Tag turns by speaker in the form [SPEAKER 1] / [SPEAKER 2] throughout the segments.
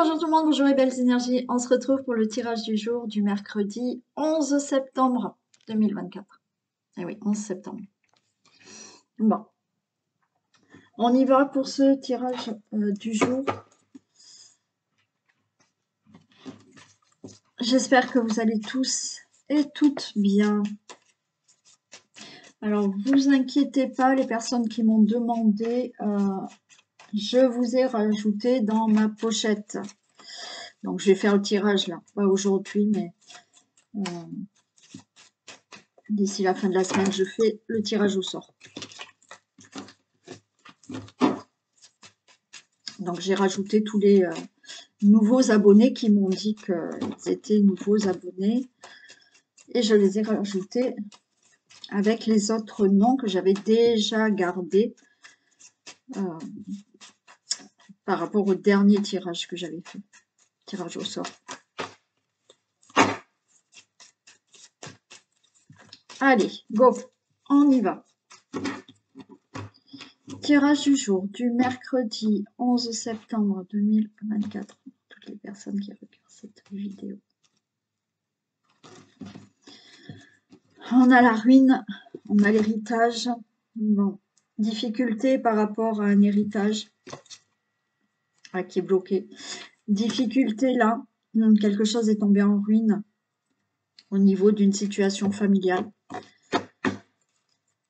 [SPEAKER 1] Bonjour tout le monde, bonjour et belles énergies. On se retrouve pour le tirage du jour du mercredi 11 septembre 2024. Eh oui, 11 septembre. Bon, on y va pour ce tirage du jour. J'espère que vous allez tous et toutes bien. Alors, vous inquiétez pas, les personnes qui m'ont demandé, je vous ai rajouté dans ma pochette. Donc, je vais faire le tirage là, pas aujourd'hui, mais d'ici la fin de la semaine, je fais le tirage au sort. Donc, j'ai rajouté tous les nouveaux abonnés qui m'ont dit qu'ils étaient nouveaux abonnés. Et je les ai rajoutés avec les autres noms que j'avais déjà gardés par rapport au dernier tirage que j'avais fait. Tirage au sort. Allez, go, on y va. Tirage du jour du mercredi 11 septembre 2024. Toutes les personnes qui regardent cette vidéo. On a la ruine, on a l'héritage. Bon, difficulté par rapport à un héritage qui est bloqué. Difficulté là, quelque chose est tombé en ruine au niveau d'une situation familiale.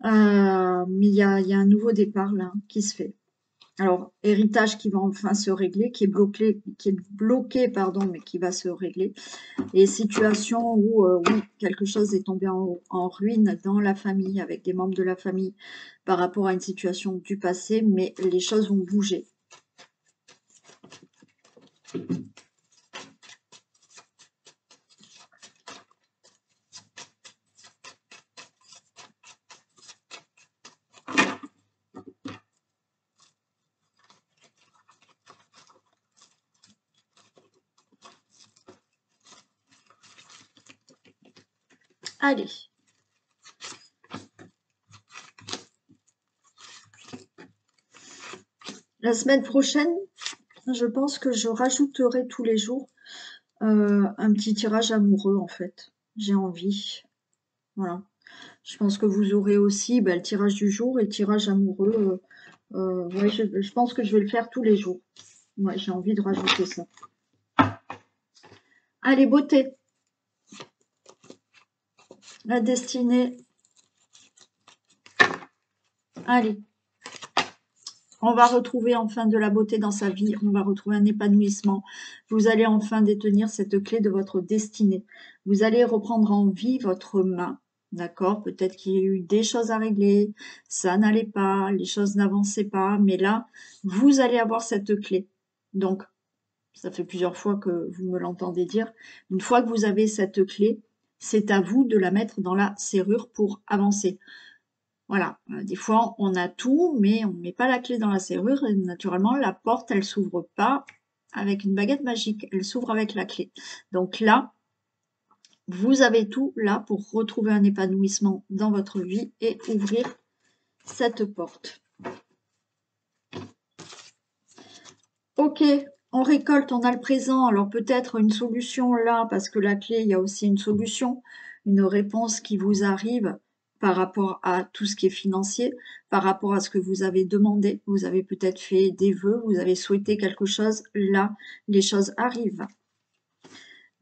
[SPEAKER 1] Mais il y a un nouveau départ là qui se fait. Alors, héritage qui va enfin se régler, qui est bloqué, pardon, mais qui va se régler. Et situation où, oui, quelque chose est tombé en ruine dans la famille, avec des membres de la famille, par rapport à une situation du passé, mais les choses vont bouger. Allez. La semaine prochaine, je pense que je rajouterai tous les jours un petit tirage amoureux, en fait. J'ai envie. Voilà. Je pense que vous aurez aussi le tirage du jour et le tirage amoureux. Ouais, je pense que je vais le faire tous les jours. Ouais, j'ai envie de rajouter ça. Allez, beauté. La destinée. Allez. On va retrouver enfin de la beauté dans sa vie. On va retrouver un épanouissement. Vous allez enfin détenir cette clé de votre destinée. Vous allez reprendre en vie votre main. D'accord? Peut-être qu'il y a eu des choses à régler. Ça n'allait pas. Les choses n'avançaient pas. Mais là, vous allez avoir cette clé. Donc, ça fait plusieurs fois que vous me l'entendez dire. Une fois que vous avez cette clé, c'est à vous de la mettre dans la serrure pour avancer. Voilà, des fois on a tout, mais on ne met pas la clé dans la serrure et naturellement la porte, elle s'ouvre pas avec une baguette magique, elle s'ouvre avec la clé. Donc là, vous avez tout là pour retrouver un épanouissement dans votre vie et ouvrir cette porte. Ok, on récolte, on a le présent, alors peut-être une solution là, parce que la clé, il y a aussi une solution, une réponse qui vous arrive par rapport à tout ce qui est financier, par rapport à ce que vous avez demandé. Vous avez peut-être fait des vœux, vous avez souhaité quelque chose, là, les choses arrivent.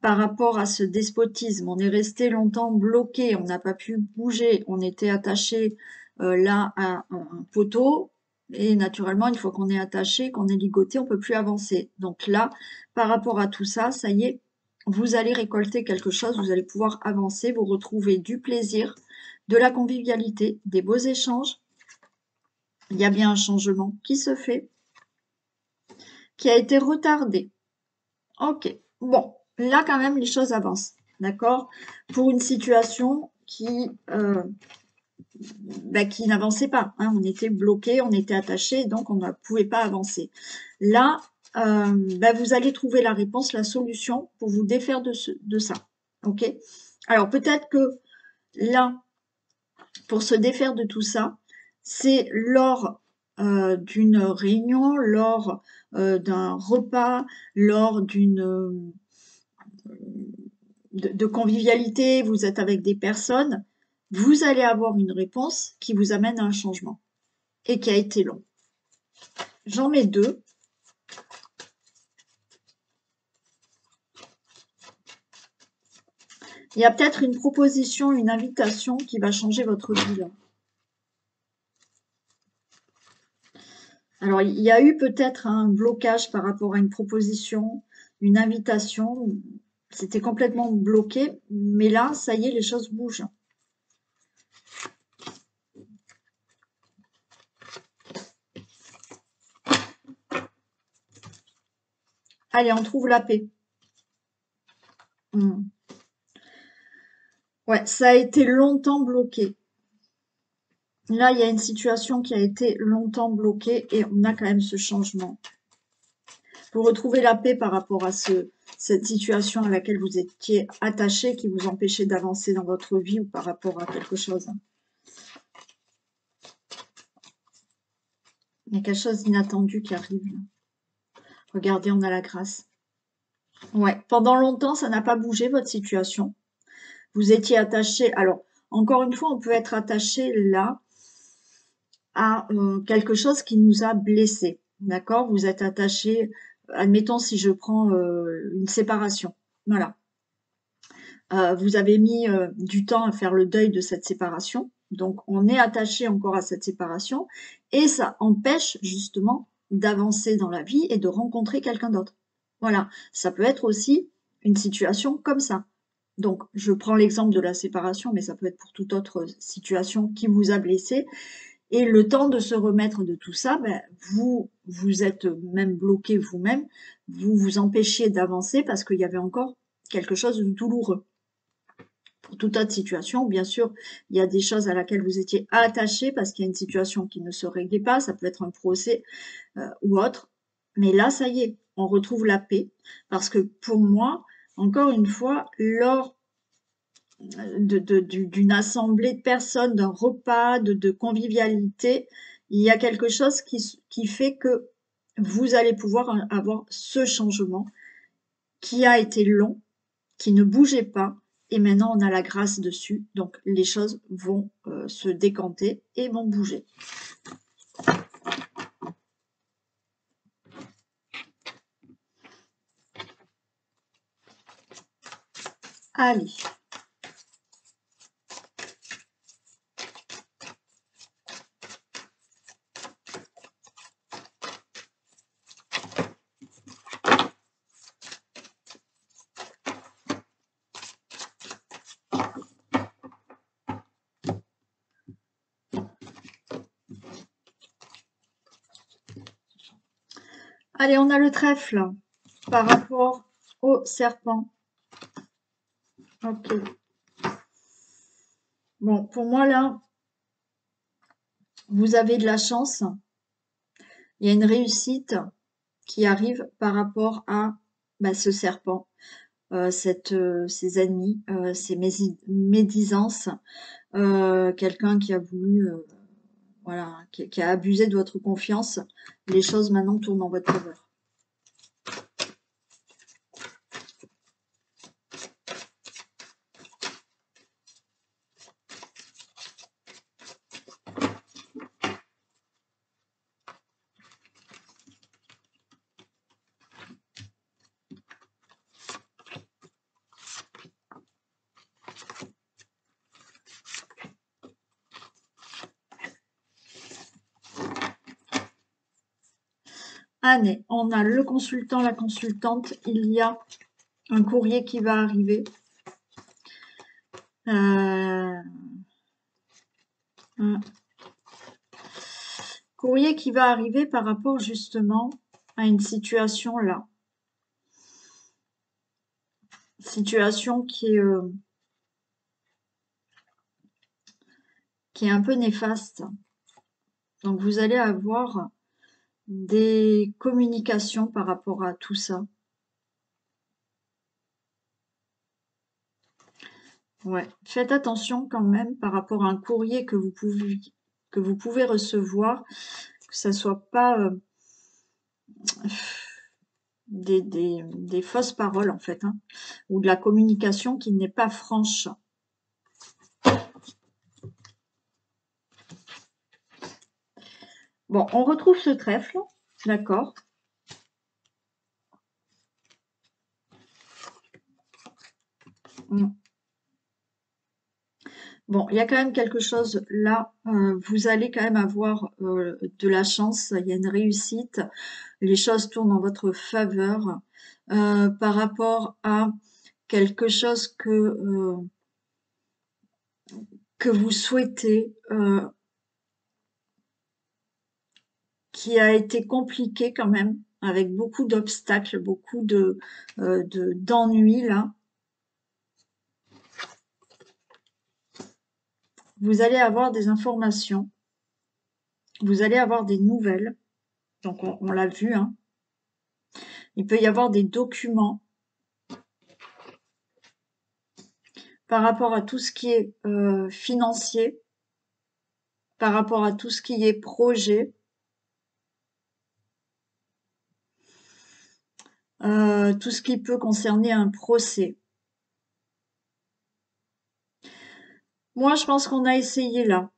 [SPEAKER 1] Par rapport à ce despotisme, on est resté longtemps bloqué, on n'a pas pu bouger, on était attaché là à un poteau, et naturellement, une fois qu'on est attaché, qu'on est ligoté, on ne peut plus avancer. Donc là, par rapport à tout ça, ça y est, vous allez récolter quelque chose, vous allez pouvoir avancer, vous retrouver du plaisir, de la convivialité, des beaux échanges. Il y a bien un changement qui se fait, qui a été retardé. Ok, bon, là quand même les choses avancent, d'accord? Pour une situation qui n'avançait pas, hein. On était bloqué, on était attaché, donc on ne pouvait pas avancer. Là, vous allez trouver la réponse, la solution pour vous défaire de ça, ok? Alors peut-être que là, pour se défaire de tout ça, c'est lors d'une réunion, lors d'un repas, lors d'une de convivialité, vous êtes avec des personnes, vous allez avoir une réponse qui vous amène à un changement et qui a été long. J'en mets 2. Il y a peut-être une proposition, une invitation qui va changer votre vie là. Alors, il y a eu peut-être un blocage par rapport à une proposition, une invitation. C'était complètement bloqué, mais là, ça y est, les choses bougent. Allez, on trouve la paix. Ouais, ça a été longtemps bloqué. Là, il y a une situation qui a été longtemps bloquée et on a quand même ce changement. Vous retrouvez la paix par rapport à cette situation à laquelle vous étiez attaché, qui vous empêchait d'avancer dans votre vie ou par rapport à quelque chose. Il y a quelque chose d'inattendu qui arrive. Regardez, on a la grâce. Ouais, pendant longtemps, ça n'a pas bougé votre situation. Vous étiez attaché. Alors, encore une fois, on peut être attaché là à quelque chose qui nous a blessés. D'accord? Vous êtes attaché, admettons si je prends une séparation. Voilà. Vous avez mis du temps à faire le deuil de cette séparation. Donc, on est attaché encore à cette séparation et ça empêche justement d'avancer dans la vie et de rencontrer quelqu'un d'autre. Voilà. Ça peut être aussi une situation comme ça. Donc, je prends l'exemple de la séparation, mais ça peut être pour toute autre situation qui vous a blessé. Et le temps de se remettre de tout ça, ben, vous êtes même bloqué vous-même, vous vous empêchiez d'avancer parce qu'il y avait encore quelque chose de douloureux. Pour toute autre situation, bien sûr, il y a des choses à laquelle vous étiez attaché parce qu'il y a une situation qui ne se réglait pas, ça peut être un procès ou autre. Mais là, ça y est, on retrouve la paix. Parce que pour moi, encore une fois, lors d'une assemblée de personnes, d'un repas, de convivialité, il y a quelque chose qui fait que vous allez pouvoir avoir ce changement qui a été long, qui ne bougeait pas, et maintenant on a la grâce dessus, donc les choses vont se décanter et vont bouger. Allez. Allez, on a le trèfle par rapport au serpent. Ok. Bon, pour moi là, vous avez de la chance. Il y a une réussite qui arrive par rapport à ce serpent, ses ennemis, ses médisances, quelqu'un qui a voulu, voilà, qui a abusé de votre confiance. Les choses maintenant tournent en votre faveur. Année, on a le consultant, la consultante, il y a un courrier qui va arriver. Un courrier qui va arriver par rapport justement à une situation là. Situation qui est un peu néfaste. Donc vous allez avoir des communications par rapport à tout ça. Ouais, faites attention quand même par rapport à un courrier que vous pouvez recevoir. que ça soit pas des fausses paroles en fait, hein, ou de la communication qui n'est pas franche. Bon, on retrouve ce trèfle, d'accord. Bon, il y a quand même quelque chose là, vous allez quand même avoir de la chance, il y a une réussite, les choses tournent en votre faveur par rapport à quelque chose que vous souhaitez, qui a été compliqué quand même, avec beaucoup d'obstacles, beaucoup d'ennuis là. Vous allez avoir des informations, vous allez avoir des nouvelles, donc on l'a vu, hein. Il peut y avoir des documents par rapport à tout ce qui est financier, par rapport à tout ce qui est projet, tout ce qui peut concerner un procès. Moi, je pense qu'on a essayé là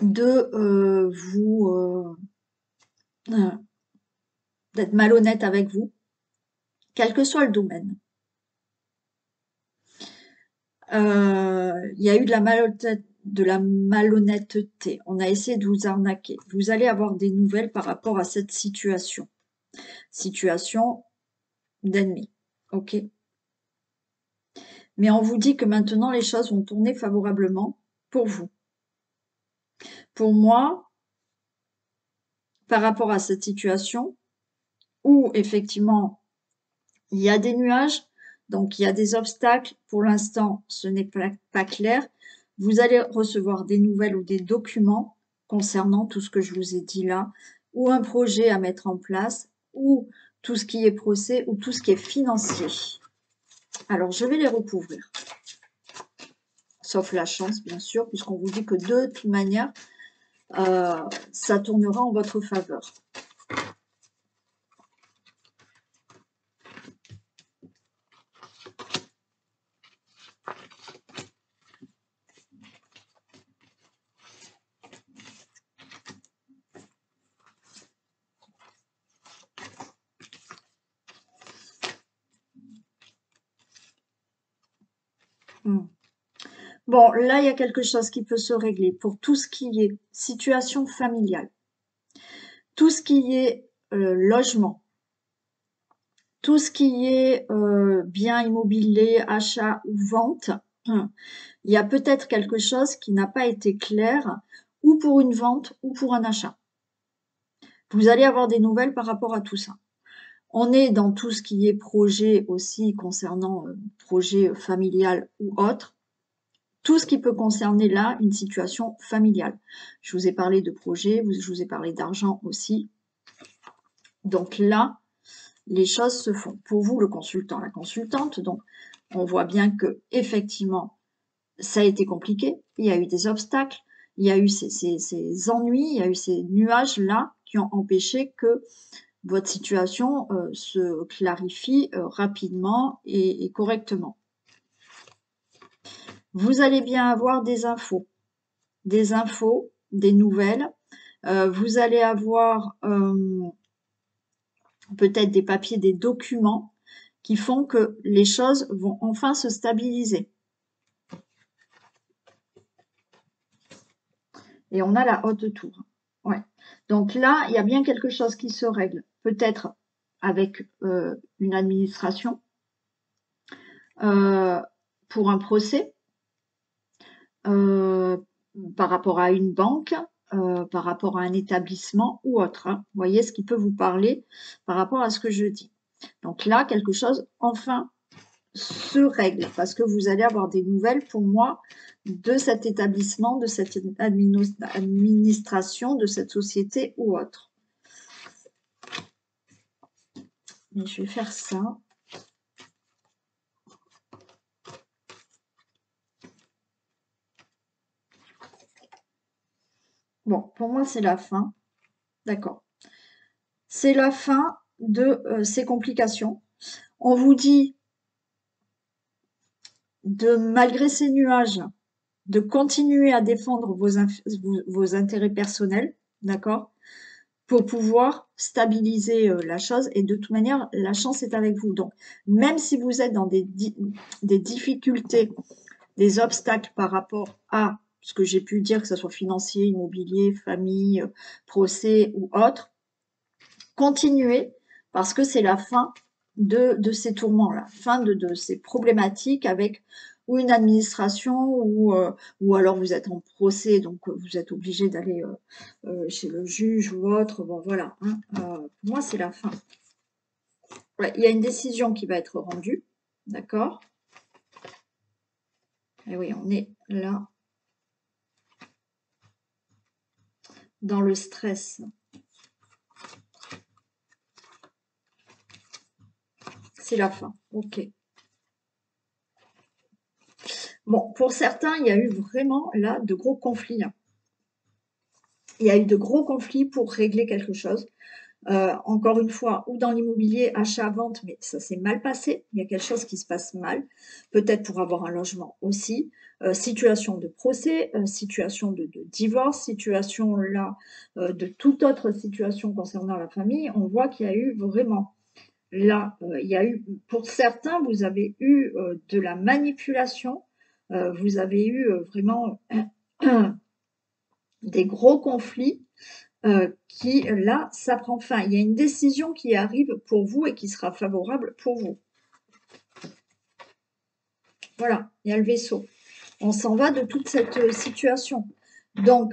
[SPEAKER 1] de d'être malhonnête avec vous, quel que soit le domaine. Il y a eu de la malhonnêteté. On a essayé de vous arnaquer. Vous allez avoir des nouvelles par rapport à cette situation. Situation d'ennemi. OK? Mais on vous dit que maintenant, les choses vont tourner favorablement pour vous. Pour moi, par rapport à cette situation, où effectivement, il y a des nuages, donc il y a des obstacles, pour l'instant, ce n'est pas clair, vous allez recevoir des nouvelles ou des documents concernant tout ce que je vous ai dit là, ou un projet à mettre en place, ou tout ce qui est procès, ou tout ce qui est financier. Alors, je vais les recouvrir. Sauf la chance, bien sûr, puisqu'on vous dit que de toute manière, ça tournera en votre faveur. Bon, là, il y a quelque chose qui peut se régler pour tout ce qui est situation familiale, tout ce qui est logement, tout ce qui est bien immobilier, achat ou vente. Il y a peut-être quelque chose qui n'a pas été clair, ou pour une vente ou pour un achat. Vous allez avoir des nouvelles par rapport à tout ça. On est dans tout ce qui est projet aussi concernant projet familial ou autre. Tout ce qui peut concerner là une situation familiale. Je vous ai parlé de projet, je vous ai parlé d'argent aussi. Donc là, les choses se font. Pour vous, le consultant, la consultante, donc on voit bien que effectivement, ça a été compliqué. Il y a eu des obstacles, il y a eu ces ennuis, il y a eu ces nuages-là qui ont empêché que votre situation se clarifie rapidement et correctement. Vous allez bien avoir des infos, des nouvelles. Vous allez avoir peut-être des papiers, des documents qui font que les choses vont enfin se stabiliser. Et on a la haute tour. Ouais. Donc là, il y a bien quelque chose qui se règle. Peut-être avec une administration pour un procès, par rapport à une banque, par rapport à un établissement ou autre. Hein. Vous voyez ce qui peut vous parler par rapport à ce que je dis. Donc là, quelque chose, enfin, se règle parce que vous allez avoir des nouvelles pour moi de cet établissement, de cette administration, de cette société ou autre. Mais je vais faire ça. Bon, pour moi, c'est la fin. D'accord. C'est la fin de ces complications. On vous dit de, malgré ces nuages, de continuer à défendre vos intérêts personnels, d'accord, pour pouvoir stabiliser la chose. Et de toute manière, la chance est avec vous. Donc, même si vous êtes dans des difficultés, des obstacles par rapport à ce que j'ai pu dire, que ce soit financier, immobilier, famille, procès ou autre, continuez parce que c'est la fin de ces tourments-là, fin de ces problématiques avec ou une administration ou alors vous êtes en procès, donc vous êtes obligé d'aller chez le juge ou autre. Bon, voilà. Hein, pour moi, c'est la fin. Ouais, il y a une décision qui va être rendue. D'accord? Et oui, on est là dans le stress. C'est la fin. Ok. Bon, pour certains, il y a eu vraiment là de gros conflits. Hein. Il y a eu de gros conflits pour régler quelque chose. Encore une fois, ou dans l'immobilier, achat-vente, mais ça s'est mal passé. Il y a quelque chose qui se passe mal. Peut-être pour avoir un logement aussi. Situation de procès, situation de divorce, situation là de toute autre situation concernant la famille. On voit qu'il y a eu vraiment là, il y a eu, pour certains, vous avez eu de la manipulation. Vous avez eu vraiment des gros conflits qui, là, ça prend fin. Il y a une décision qui arrive pour vous et qui sera favorable pour vous. Voilà, il y a le vaisseau. On s'en va de toute cette situation. Donc,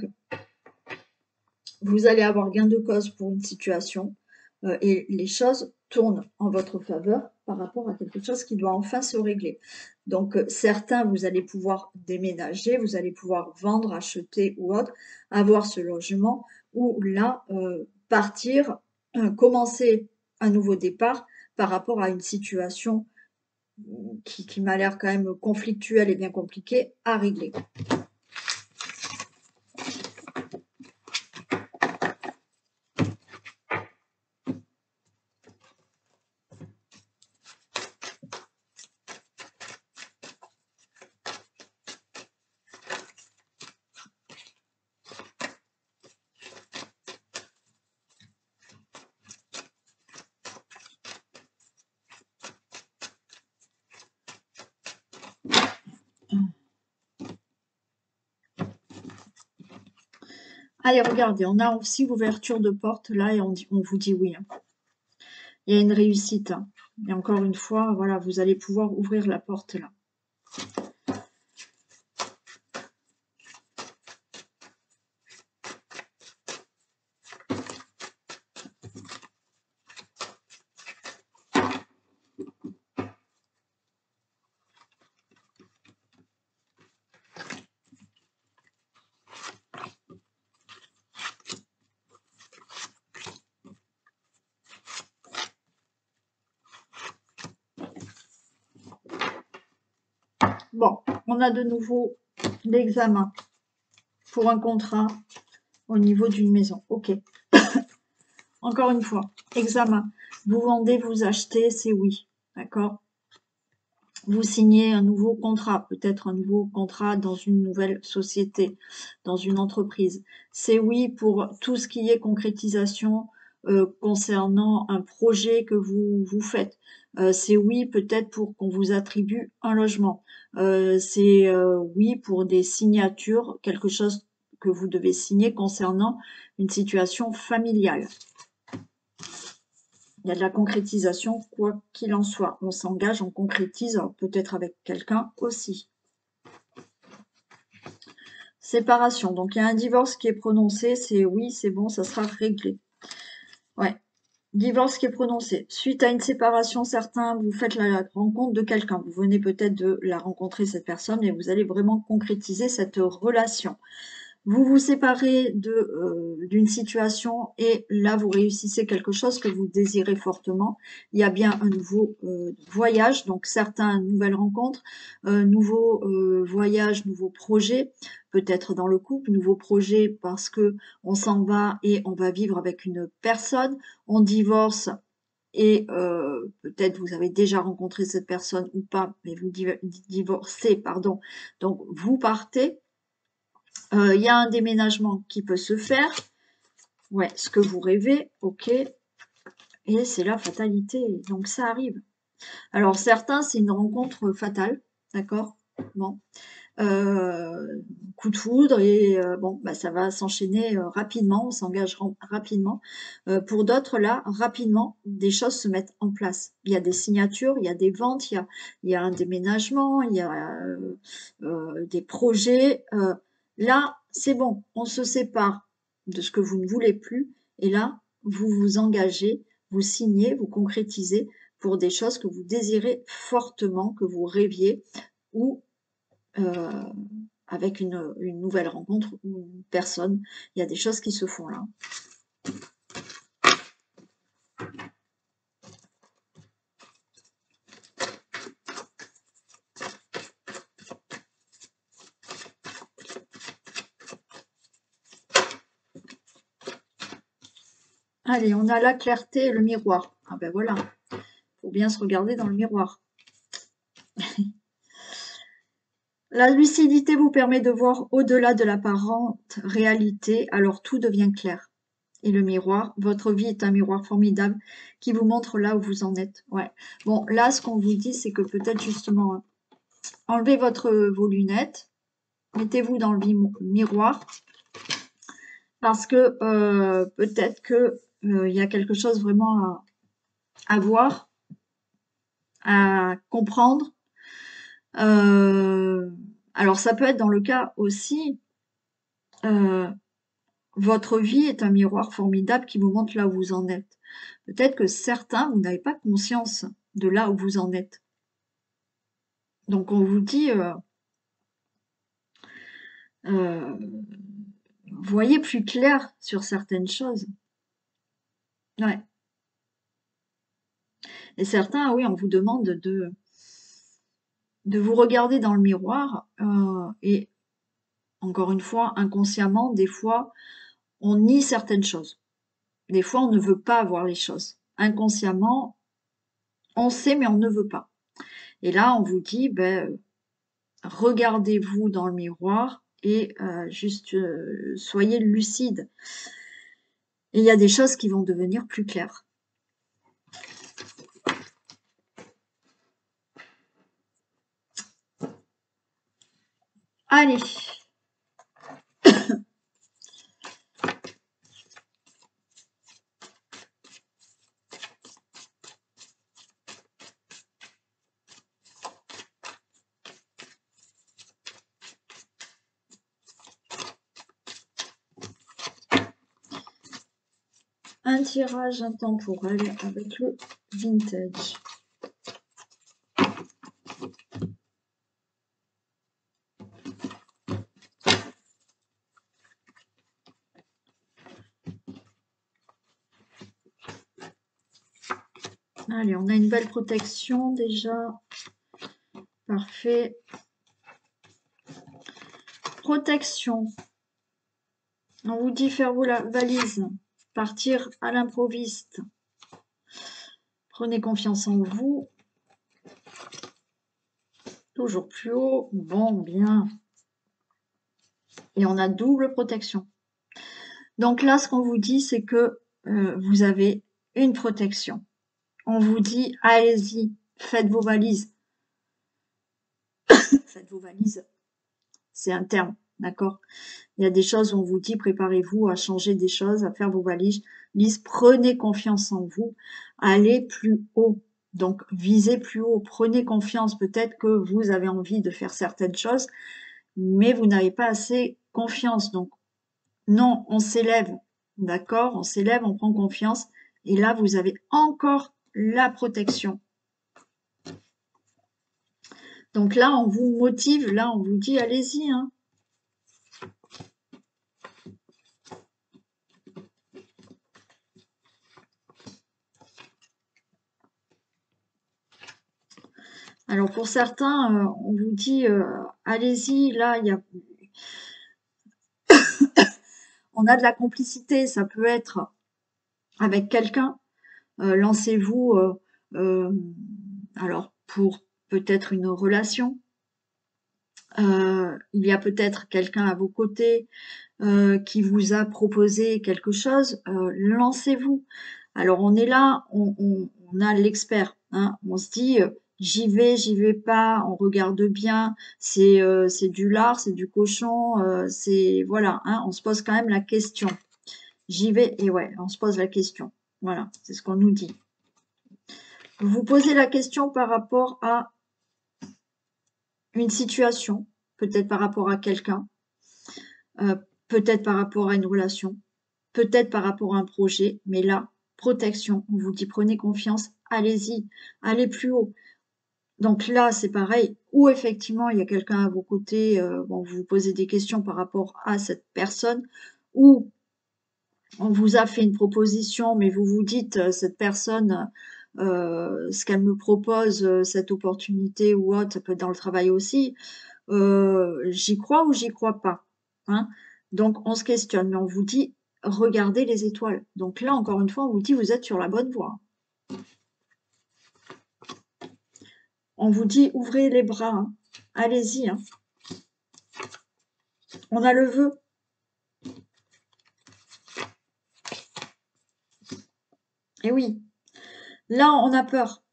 [SPEAKER 1] vous allez avoir gain de cause pour une situation et les choses tournent en votre faveur par rapport à quelque chose qui doit enfin se régler. Donc, certains, vous allez pouvoir déménager, vous allez pouvoir vendre, acheter ou autre, avoir ce logement ou là, partir, commencer un nouveau départ par rapport à une situation qui m'a l'air quand même conflictuelle et bien compliquée à régler. Allez, regardez, on a aussi l'ouverture de porte là et on vous dit oui. Hein. Il y a une réussite. Hein. Et encore une fois, voilà, vous allez pouvoir ouvrir la porte là. Bon, on a de nouveau l'examen pour un contrat au niveau d'une maison. Ok. Encore une fois, examen. Vous vendez, vous achetez, c'est oui. D'accord? Vous signez un nouveau contrat, peut-être un nouveau contrat dans une nouvelle société, dans une entreprise. C'est oui pour tout ce qui est concrétisation concernant un projet que vous faites. C'est oui peut-être pour qu'on vous attribue un logement. C'est oui pour des signatures, quelque chose que vous devez signer concernant une situation familiale. Il y a de la concrétisation, quoi qu'il en soit. On s'engage, on concrétise, peut-être avec quelqu'un aussi. Séparation. Donc, il y a un divorce qui est prononcé. C'est oui, c'est bon, ça sera réglé. Ouais. Divorce qui est prononcé. Suite à une séparation, certains, vous faites la rencontre de quelqu'un. Vous venez peut-être de la rencontrer, cette personne, et vous allez vraiment concrétiser cette relation. Vous vous séparez d'une situation et là, vous réussissez quelque chose que vous désirez fortement. Il y a bien un nouveau voyage, donc certains nouvelles rencontres, nouveaux voyages, nouveaux projets, peut-être dans le couple, nouveaux projets parce que on s'en va et on va vivre avec une personne, on divorce et peut-être vous avez déjà rencontré cette personne ou pas, mais vous divorcez, pardon, donc vous partez. Il y a un déménagement qui peut se faire. Ouais, ce que vous rêvez, ok. Et c'est la fatalité, donc ça arrive. Alors certains, c'est une rencontre fatale, d'accord? Bon, coup de foudre et bon, bah, ça va s'enchaîner rapidement, on s'engage rapidement. Pour d'autres, là, rapidement, des choses se mettent en place. Il y a des signatures, il y a des ventes, il y a un déménagement, il y a des projets. Là, c'est bon, on se sépare de ce que vous ne voulez plus et là, vous vous engagez, vous signez, vous concrétisez pour des choses que vous désirez fortement, que vous rêviez ou euh, avec une nouvelle rencontre ou une personne. Il y a des choses qui se font là. Allez, on a la clarté et le miroir. Ah ben voilà, faut bien se regarder dans le miroir. La lucidité vous permet de voir au-delà de l'apparente réalité, alors tout devient clair. Et le miroir, votre vie est un miroir formidable qui vous montre là où vous en êtes. Ouais. Bon, là, ce qu'on vous dit, c'est que peut-être justement, enlevez vos lunettes, mettez-vous dans le miroir, parce que peut-être que il y a quelque chose vraiment à voir, à comprendre. Alors, ça peut être dans le cas aussi, votre vie est un miroir formidable qui vous montre là où vous en êtes. Peut-être que certains, vous n'avez pas conscience de là où vous en êtes. Donc, on vous dit, voyez plus clair sur certaines choses. Ouais. Et certains, oui, on vous demande de vous regarder dans le miroir et encore une fois, inconsciemment, des fois, on nie certaines choses. Des fois, on ne veut pas voir les choses. Inconsciemment, on sait, mais on ne veut pas. Et là, on vous dit, ben, regardez-vous dans le miroir et juste soyez lucide. Et il y a des choses qui vont devenir plus claires. Allez. Un tirage intemporel avec le vintage. Allez, on a une belle protection déjà. Parfait. Protection. On vous dit faire vous la valise. Partir à l'improviste. Prenez confiance en vous. Toujours plus haut. Bon, bien. Et on a double protection. Donc là, ce qu'on vous dit, c'est que vous avez une protection. On vous dit, allez-y, faites vos valises. Faites vos valises. C'est un terme, d'accord? Il y a des choses où on vous dit, préparez-vous à changer des choses, à faire vos valises. Prenez confiance en vous. Allez plus haut. Donc, visez plus haut. Prenez confiance. Peut-être que vous avez envie de faire certaines choses, mais vous n'avez pas assez confiance. Donc, non, on s'élève. D'accord? On s'élève, on prend confiance. Et là, vous avez encore la protection. Donc là, on vous motive. Là, on vous dit, allez-y, hein. Alors pour certains, on vous dit allez-y, là, on a de la complicité, ça peut être avec quelqu'un, lancez-vous, euh, alors pour peut-être une relation, il y a peut-être quelqu'un à vos côtés qui vous a proposé quelque chose, lancez-vous. Alors on est là, on a l'expert, hein, on se dit j'y vais pas, on regarde bien, c'est du lard, c'est du cochon, c'est voilà, hein, on se pose quand même la question. J'y vais et ouais, on se pose la question. Voilà, c'est ce qu'on nous dit. Vous vous posez la question par rapport à une situation, peut-être par rapport à quelqu'un, euh, peut-être par rapport à une relation, peut-être par rapport à un projet, mais là, protection, on vous dit prenez confiance, allez-y, allez plus haut. Donc là, c'est pareil, ou effectivement, il y a quelqu'un à vos côtés, bon, vous vous posez des questions par rapport à cette personne, ou on vous a fait une proposition, mais vous vous dites, cette personne, ce qu'elle me propose, cette opportunité ou autre, ça peut être dans le travail aussi, j'y crois ou j'y crois pas, hein. Donc on se questionne, mais on vous dit regardez les étoiles. Donc là, encore une fois, on vous dit vous êtes sur la bonne voie. On vous dit ouvrez les bras, hein. Allez-y, hein. On a le vœu. Et oui, là on a peur.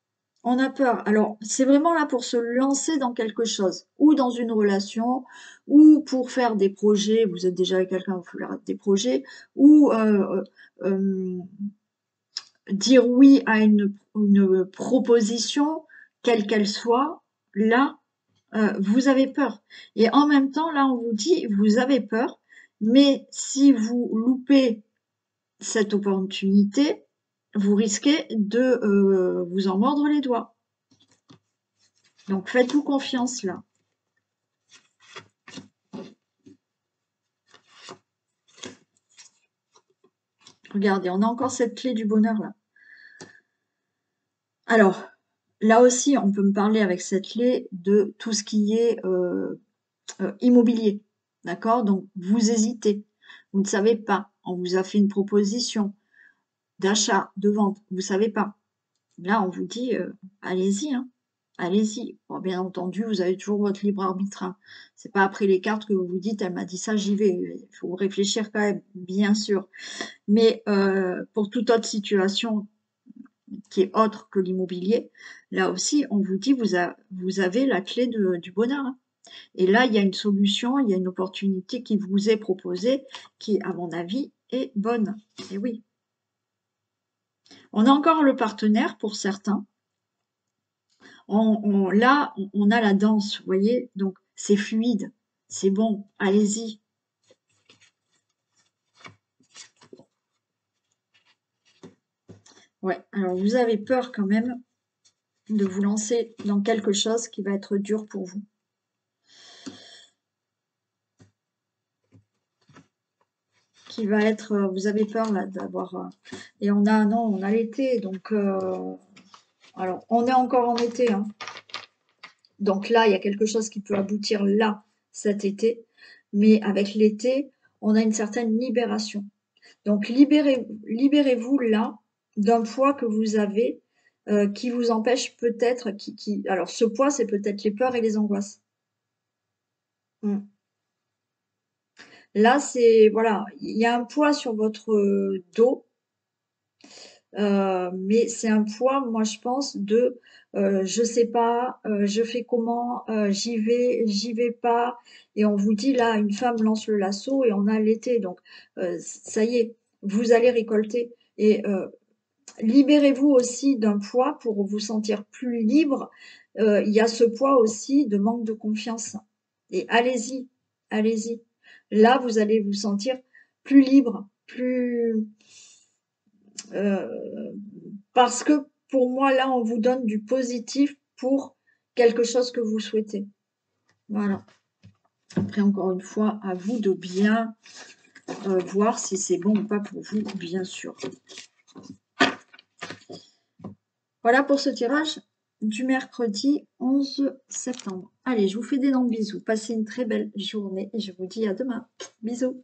[SPEAKER 1] On a peur. Alors, c'est vraiment là pour se lancer dans quelque chose, ou dans une relation, ou pour faire des projets. Vous êtes déjà avec quelqu'un, vous faire des projets, ou dire oui à une proposition, quelle qu'elle soit. Là, vous avez peur. Et en même temps, là, on vous dit, vous avez peur, mais si vous loupez cette opportunité, vous risquez de vous en mordre les doigts. Donc faites-vous confiance là. Regardez, on a encore cette clé du bonheur là. Alors, là aussi, on peut me parler avec cette clé de tout ce qui est immobilier. D'accord? Donc, vous hésitez. Vous ne savez pas. On vous a fait une proposition d'achat, de vente. Vous ne savez pas. Là, on vous dit, allez-y, hein. Allez-y. Bon, bien entendu, vous avez toujours votre libre arbitre, hein. C'est pas après les cartes que vous vous dites, elle m'a dit ça, j'y vais. Il faut réfléchir quand même, bien sûr. Mais pour toute autre situation qui est autre que l'immobilier, là aussi, on vous dit, vous avez la clé du bonheur, hein. Et là, il y a une solution, il y a une opportunité qui vous est proposée, qui, à mon avis, est bonne. Et oui. On a encore le partenaire pour certains. Là, on a la danse, vous voyez, donc c'est fluide, c'est bon, allez-y. Ouais, alors vous avez peur quand même de vous lancer dans quelque chose qui va être dur pour vous. Qui va être, vous avez peur là d'avoir, et on a l'été, donc alors on est encore en été, hein. Donc là, il y a quelque chose qui peut aboutir là, cet été, mais avec l'été, on a une certaine libération. Donc libérez-vous là d'un poids que vous avez qui vous empêche peut-être, alors ce poids, c'est peut-être les peurs et les angoisses. Là, c'est, voilà, il y a un poids sur votre dos, mais c'est un poids, moi je pense, de je sais pas, je fais comment, j'y vais pas. Et on vous dit là, une femme lance le lasso et on a l'été, donc ça y est, vous allez récolter. Et libérez-vous aussi d'un poids pour vous sentir plus libre. Il y a ce poids aussi de manque de confiance. Et allez-y, allez-y. Là, vous allez vous sentir plus libre, plus euh, parce que pour moi, là, on vous donne du positif pour quelque chose que vous souhaitez. Voilà. Après, encore une fois, à vous de bien voir si c'est bon ou pas pour vous, bien sûr. Voilà pour ce tirage. du mercredi 11 septembre. Allez, je vous fais d'énormes bisous. Passez une très belle journée et je vous dis à demain. Bisous.